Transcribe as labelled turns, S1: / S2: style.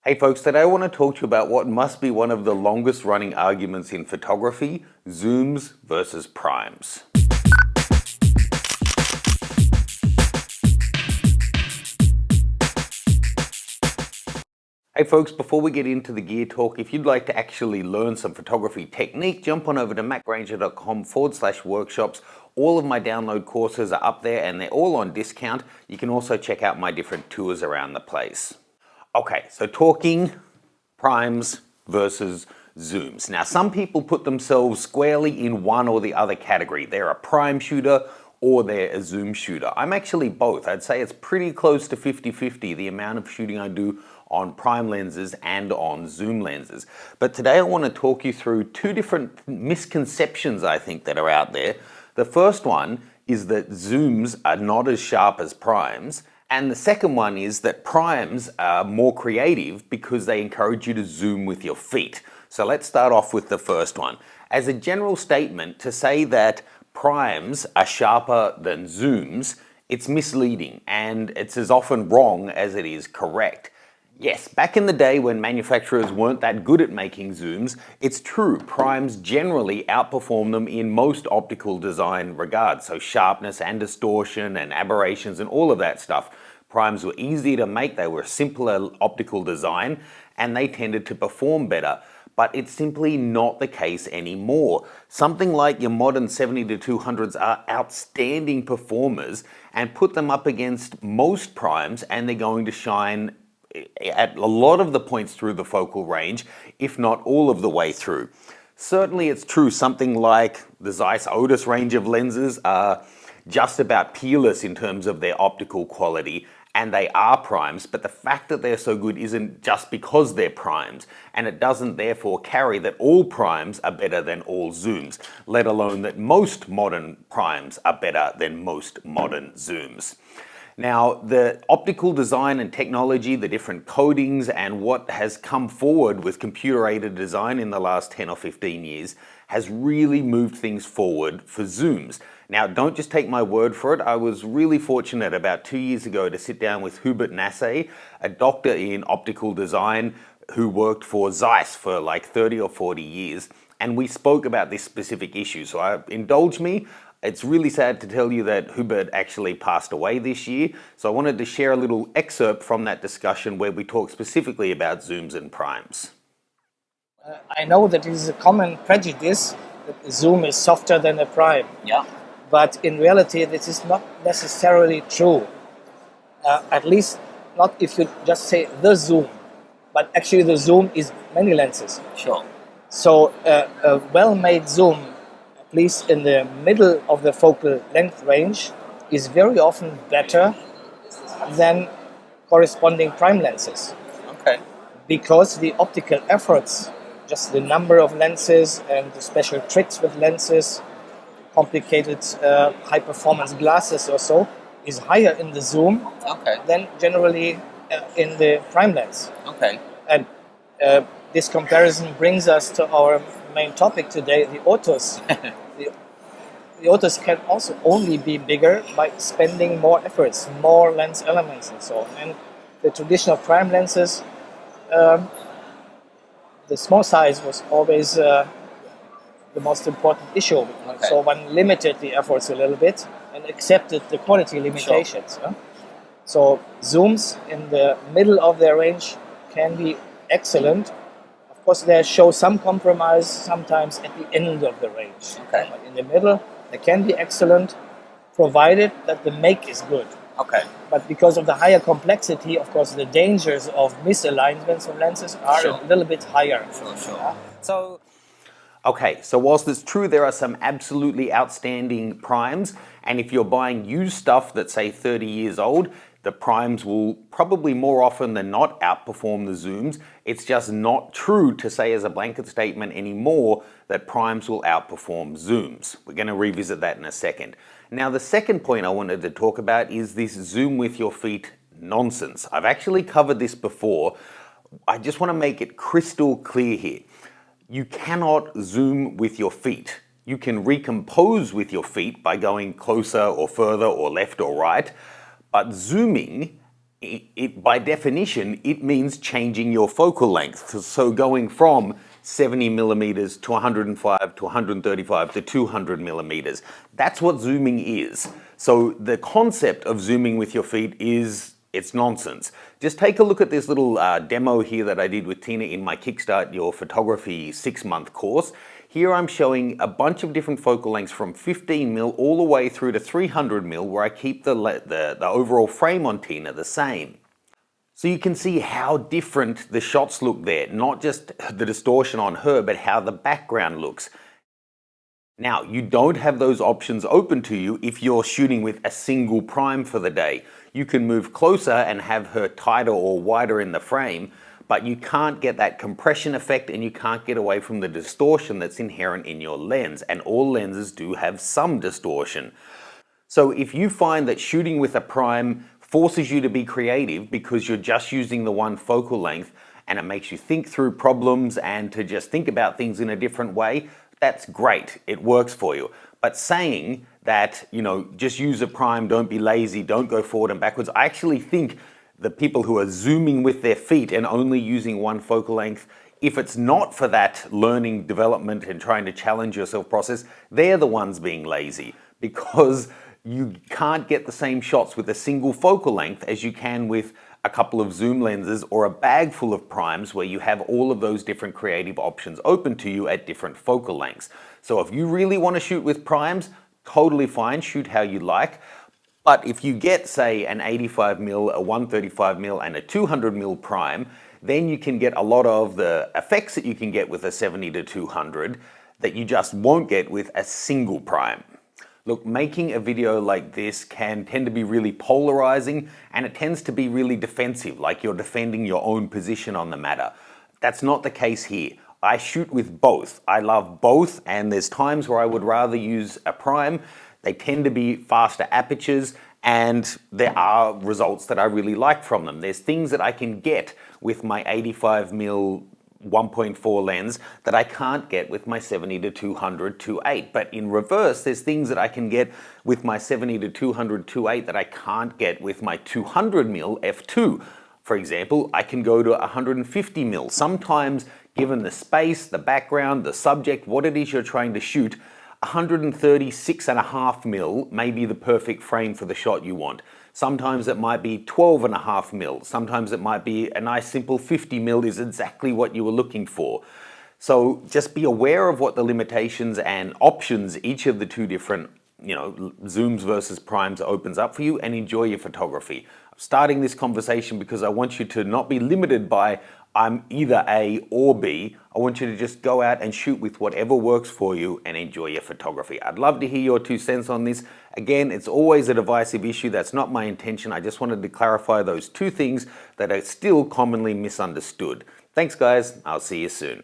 S1: Hey folks, today I want to talk to you about what must be one of the longest running arguments in photography, zooms versus primes. Hey folks, before we get into the gear talk, if you'd like to actually learn some photography technique, jump on over to mattgranger.com/workshops. All of my download courses are up there and they're all on discount. You can also check out my different tours around the place. Okay, so talking primes versus zooms. Now, some people put themselves squarely in one or the other category. They're a prime shooter or they're a zoom shooter. I'm actually both. I'd say it's pretty close to 50-50, the amount of shooting I do on prime lenses and on zoom lenses. But today I want to talk you through two different misconceptions I think that are out there. The first one is that zooms are not as sharp as primes. And the second one is that primes are more creative because they encourage you to zoom with your feet. So let's start off with the first one. As a general statement, to say that primes are sharper than zooms, it's misleading and it's as often wrong as it is correct. Yes, back in the day when manufacturers weren't that good at making zooms, it's true, primes generally outperform them in most optical design regards. So sharpness and distortion and aberrations and all of that stuff. Primes were easy to make, they were simpler optical design, and they tended to perform better. But it's simply not the case anymore. Something like your modern 70-200s are outstanding performers, and put them up against most primes and they're going to shine at a lot of the points through the focal range, if not all of the way through. Certainly it's true something like the Zeiss Otis range of lenses are just about peerless in terms of their optical quality, and they are primes, but the fact that they're so good isn't just because they're primes, and it doesn't therefore carry that all primes are better than all zooms, let alone that most modern primes are better than most modern zooms. Now, the optical design and technology, the different coatings, and what has come forward with computer-aided design in the last 10 or 15 years has really moved things forward for zooms. Now, don't just take my word for it. I was really fortunate about 2 years ago to sit down with Hubert Nasse, a doctor in optical design who worked for Zeiss for like 30 or 40 years, and we spoke about this specific issue. So indulge me. It's really sad to tell you that Hubert actually passed away this year, so I wanted to share a little excerpt from that discussion where we talk specifically about zooms and primes.
S2: I know that it is a common prejudice that the zoom is softer than a prime.
S3: Yeah.
S2: But in reality, this is not necessarily true. At least not if you just say the zoom, but actually the zoom is many lenses.
S3: Sure.
S2: So a well-made zoom, at least in the middle of the focal length range, is very often better than corresponding prime lenses.
S3: Okay.
S2: Because the optical efforts, just the number of lenses and the special tricks with lenses, complicated high-performance glasses or so, is higher in the zoom than generally in the prime lens.
S3: Okay.
S2: And this comparison brings us to our main topic today, the autos. The autos can also only be bigger by spending more efforts, more lens elements and so on. And the traditional prime lenses, the small size was always the most important issue.
S3: Okay.
S2: So one limited the efforts a little bit and accepted the quality limitations.
S3: Sure.
S2: So zooms in the middle of their range can be excellent. Of course, they show some compromise sometimes at the end of the range.
S3: Okay.
S2: But in the middle, they can be excellent, provided that the make is good.
S3: Okay.
S2: But because of the higher complexity, of course, the dangers of misalignments of lenses are
S3: Sure.
S2: a little bit higher.
S3: Sure. So,
S1: Okay, so whilst it's true there are some absolutely outstanding primes, and if you're buying used stuff that's say 30 years old, the primes will probably more often than not outperform the zooms. It's just not true to say as a blanket statement anymore that primes will outperform zooms. We're going to revisit that in a second. Now, the second point I wanted to talk about is this zoom with your feet nonsense. I've actually covered this before. I just want to make it crystal clear here. You cannot zoom with your feet. You can recompose with your feet by going closer or further or left or right, but zooming by definition, it means changing your focal length. So going from 70 millimeters to 105 to 135 to 200 millimeters. That's what zooming is. So the concept of zooming with your feet it's nonsense. Just take a look at this little demo here that I did with Tina in my Kickstart Your Photography 6-month course. Here I'm showing a bunch of different focal lengths from 15 mil all the way through to 300 mil, where I keep the overall frame on Tina the same. So you can see how different the shots look there, not just the distortion on her, but how the background looks. Now, you don't have those options open to you if you're shooting with a single prime for the day. You can move closer and have her tighter or wider in the frame, but you can't get that compression effect and you can't get away from the distortion that's inherent in your lens, and all lenses do have some distortion. So if you find that shooting with a prime forces you to be creative because you're just using the one focal length and it makes you think through problems and to just think about things in a different way, that's great, it works for you. But saying that, just use a prime, don't be lazy, don't go forward and backwards, I actually think the people who are zooming with their feet and only using one focal length, if it's not for that learning, development and trying to challenge yourself process, they're the ones being lazy, because you can't get the same shots with a single focal length as you can with a couple of zoom lenses or a bag full of primes, where you have all of those different creative options open to you at different focal lengths. So if you really want to shoot with primes, totally fine, shoot how you like. But if you get, say, an 85 mil, a 135 mil and a 200 mil prime, then you can get a lot of the effects that you can get with a 70 to 200 that you just won't get with a single prime. Look, making a video like this can tend to be really polarizing, and it tends to be really defensive, like you're defending your own position on the matter. That's not the case here. I shoot with both. I love both, and there's times where I would rather use a prime. They tend to be faster apertures, and there are results that I really like from them. There's things that I can get with my 85mm 1.4 lens that I can't get with my 70 to 200 2.8. But in reverse, there's things that I can get with my 70 to 200 2.8 that I can't get with my 200mm f2. For example, I can go to 150mm. Sometimes, given the space, the background, the subject, what it is you're trying to shoot, 136.5mm may be the perfect frame for the shot you want. Sometimes it might be 12.5mm. Sometimes it might be a nice simple 50mm is exactly what you were looking for. So just be aware of what the limitations and options each of the two different, zooms versus primes opens up for you, and enjoy your photography. I'm starting this conversation because I want you to not be limited by I'm either A or B. I want you to just go out and shoot with whatever works for you and enjoy your photography. I'd love to hear your 2 cents on this. Again, it's always a divisive issue. That's not my intention. I just wanted to clarify those 2 things that are still commonly misunderstood. Thanks, guys. I'll see you soon.